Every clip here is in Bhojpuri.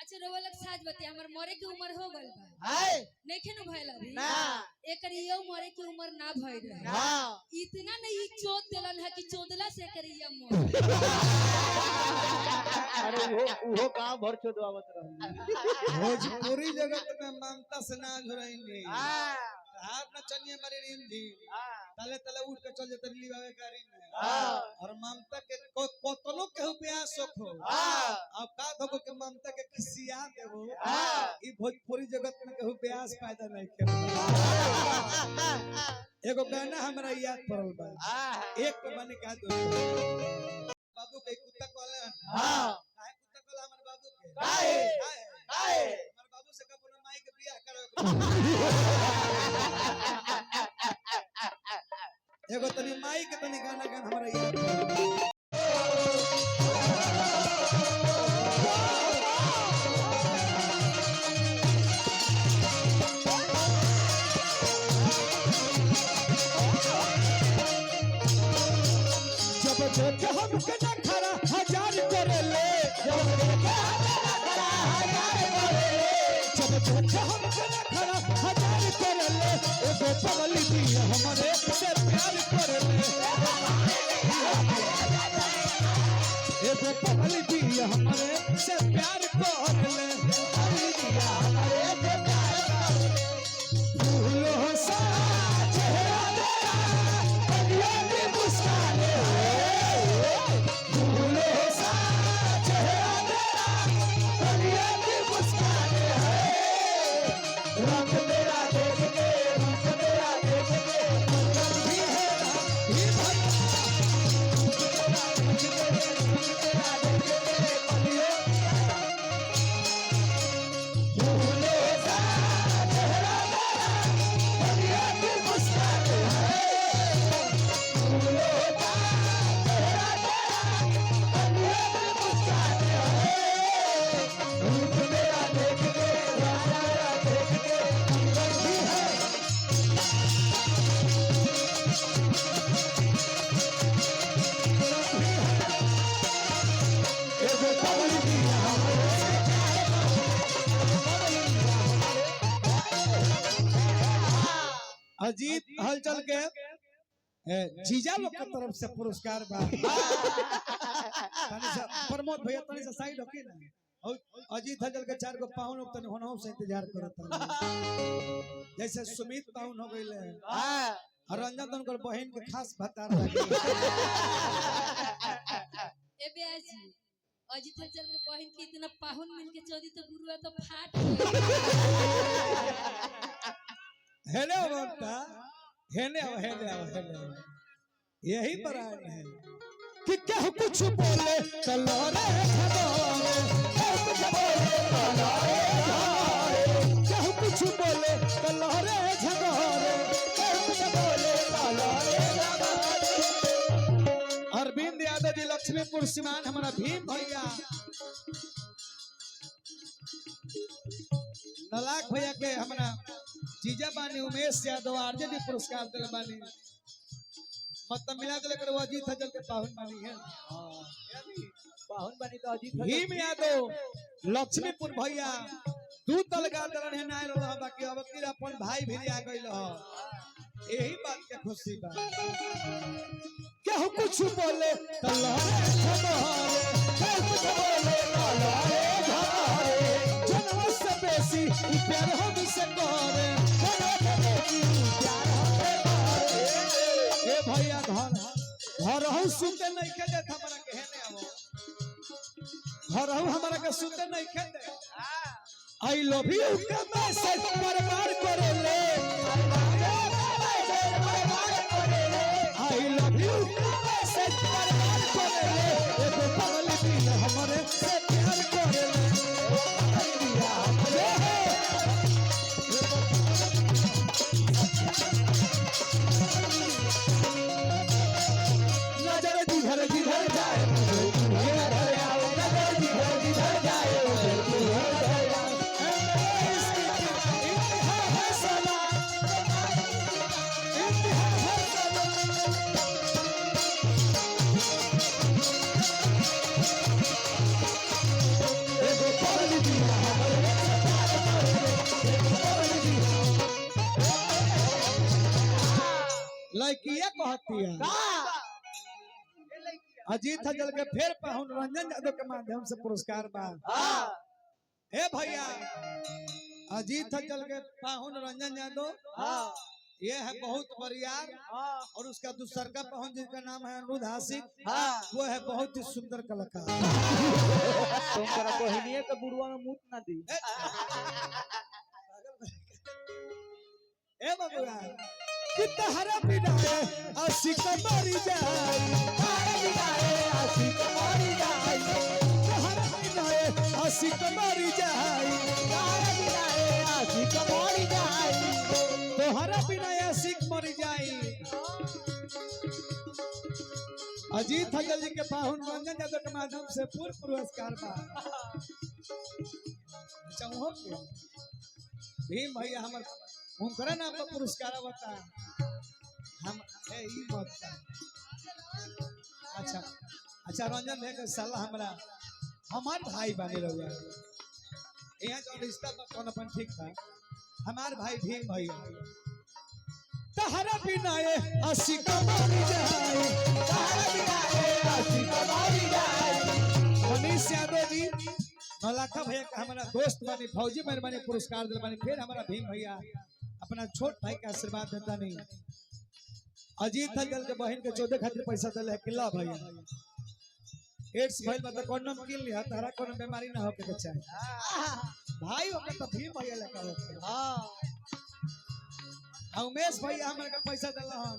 अच्छा रोवलक साज बतिया हमर मरे के उम्र हो गइल बा हाय नइखे न भइल अभी ना एकर ये मरे के उम्र ना भइल रहे हां इतना नहीं चोद देलन है कि चोदला से एकर ये मर अरे वो गांव भर चोदवावत रहल भोजपुरी जगत में ममता से ना झुराएंगे हां हाथ न चलिए मरे रीन जी तले तले उठ के चल जते लिवावे गाड़ी में और ममता के कोतलो के प्यास हो अब का धोको के ममता के खिसिया देबो ई भोजपुरी जगत में केहू प्यास पैदा नहीं करे एगो गाना हमरा याद पड़ल बा एक के बने का दो बाबू के कुत्ता कहलन हां काहे कुत्ता कहला हमर बाबू के काहे हमर बाबू से कबो माई के बियाह करो एगो तनी माई के तनी गाना गान हमरा याद जब देखे हमके ना खरा हजार करेले जब देखे हमके ना खरा हजार करेले एगो पगली दी हमरे से प्यार करेले एगो पगली दी हमरे से प्यार करेले फूलो सा चेहरा तेरा बगिया की मुस्कान फूलो सा चेहरा तेरा बगिया की मुस्कान है रंग तेरा देख के भी है ही भाई फूलो सा चेहरा तेरा बगिया की मुस्कान है फूलो सा चेहरा तेरा बगिया की मुस्कान है रूप मेरा देख के राजा देख के भी है एगो पगली दी अजीत हलचल के जीजा लोग के तरफ से पुरस्कार बा तनी से प्रमोद भैया तनी से साइड होके ना अजीत हलचल के 4 गो पाहुन लोग तनी होनहु से इंतजार करत जैसे सुमित पाहुन हो गइले और रंजन तनकर बहन के खास भतार लागे ए बेजी अजित चल के बहन के इतना पाहुन मिल के चोदी तो गुरुआ तो फाट हेले ममता हेले यही बरान है कि क्या कुछ बोले तलवारे खदारे कुछ बोले तलवारे क्या कुछ बोले तलवारे झगारे कुछ बोले तलवारे अरविंद यादव जी लक्ष्मीपुर सीमान हमारा भीम भैया नलाक भैया के हमारा जीजा बानी उमेश यादव आरजेडी पुरस्कार दिल बानी मतलब मिला के लेकर वो अजीत हजल के पाहुन बानी है पाहुन बनी तो अजीत भीम यादव लक्ष्मीपुर भैया दू तलगा दलन है नाय रहा बाकी अब की अपन भाई भी आ गइल ह यही बात के खुशी बा क्या कुछ बोले तलवारे खदारे कुछ बोले तलवारे झगारे जनम से बेसी प्यार हमसे करे ए भैया घर हूँ सुनते नहीं के देत हमरा के हेने आवो घर हूँ हमरा के सुनते नहीं के दे आई लव यू के मैसेज बर्बाद करेले आई लव यू के मैसेज बर्बाद करेले एगो पगली दी हमरे से प्यार करेले नजर जिधर जिधर जाए नजर जिधर जिधर जाए लड़किया कहती है अजीत हजल के फिर पाहुन रंजन यादव के माध्यम से पुरस्कार बा हे भैया अजीत हजल के पाहुन रंजन यादव ये है बहुत बरियार और उसका दूसरा का पाहुन जिसका नाम है अनुरुद्ध आशिक वो है बहुत ही सुंदर कलाकार तुमरा बहिनिया के बुढ़वा में मुत ना दी ए बबुआ कि तहरा बिना आशिक मरी जाए तहरा बिना आशिक मरी जाए तहरा बिना आशिक मरी जाए तहरा बिना आशिक मरी जाए तोहरा बिना आशिक मरी जाए अजीत हजल जी के पाहुन रंजन यादव के माध्यम से पूर्ण पुरस्कार बा चाहो भीम भैया हमर उनकरा नाम पर पुरस्कार बता हम ए ई मत अच्छा अच्छा रंजन भैया के सलाह हमरा हमार भाई बने रहुआ यहाँ जो रिश्ता कौन अपन ठीक था हमार भाई भीम भैया तहरा बिना आशिक मरी जाए तहरा बिना आशिक मरी जाए मनीष यादव जी नौलाखा भैया का हमारा दोस्त बने फौजी मेहरबानी पुरस्कार दिल बने फिर हमारा भीम भैया अपना छोट भाई का आशीर्वाद देता नहीं अजीत हजल के बहन के 14 खातिर पैसा दिले है किला भैया एड्स भइल बा त कंडोम किन लिया तारा कोनो बीमारी ना होके के चाहे भाई ओके तो भीम भैया लेकर होके हां उमेश भैया हमरा के पैसा दिला हन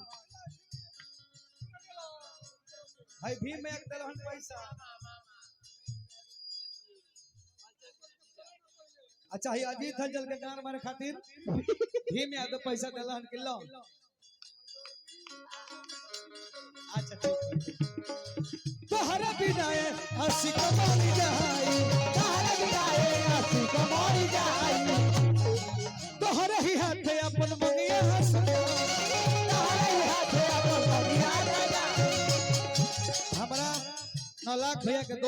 भाई भीम में एक दिला हन पैसा अच्छा ये अजीत हजल के गान मारे खातिर भीम यादव पैसा दिला हन किलो अच्छा ठीक तोहरा बिना आशिक मरी जाए तोहरा बिना आशिक मरी जाए तोहरा ही हाथ अपन मंगिया हंस तोहरा ही हाथ अपन मंगिया राजा हमरा 9 लाख भैया के दोस्त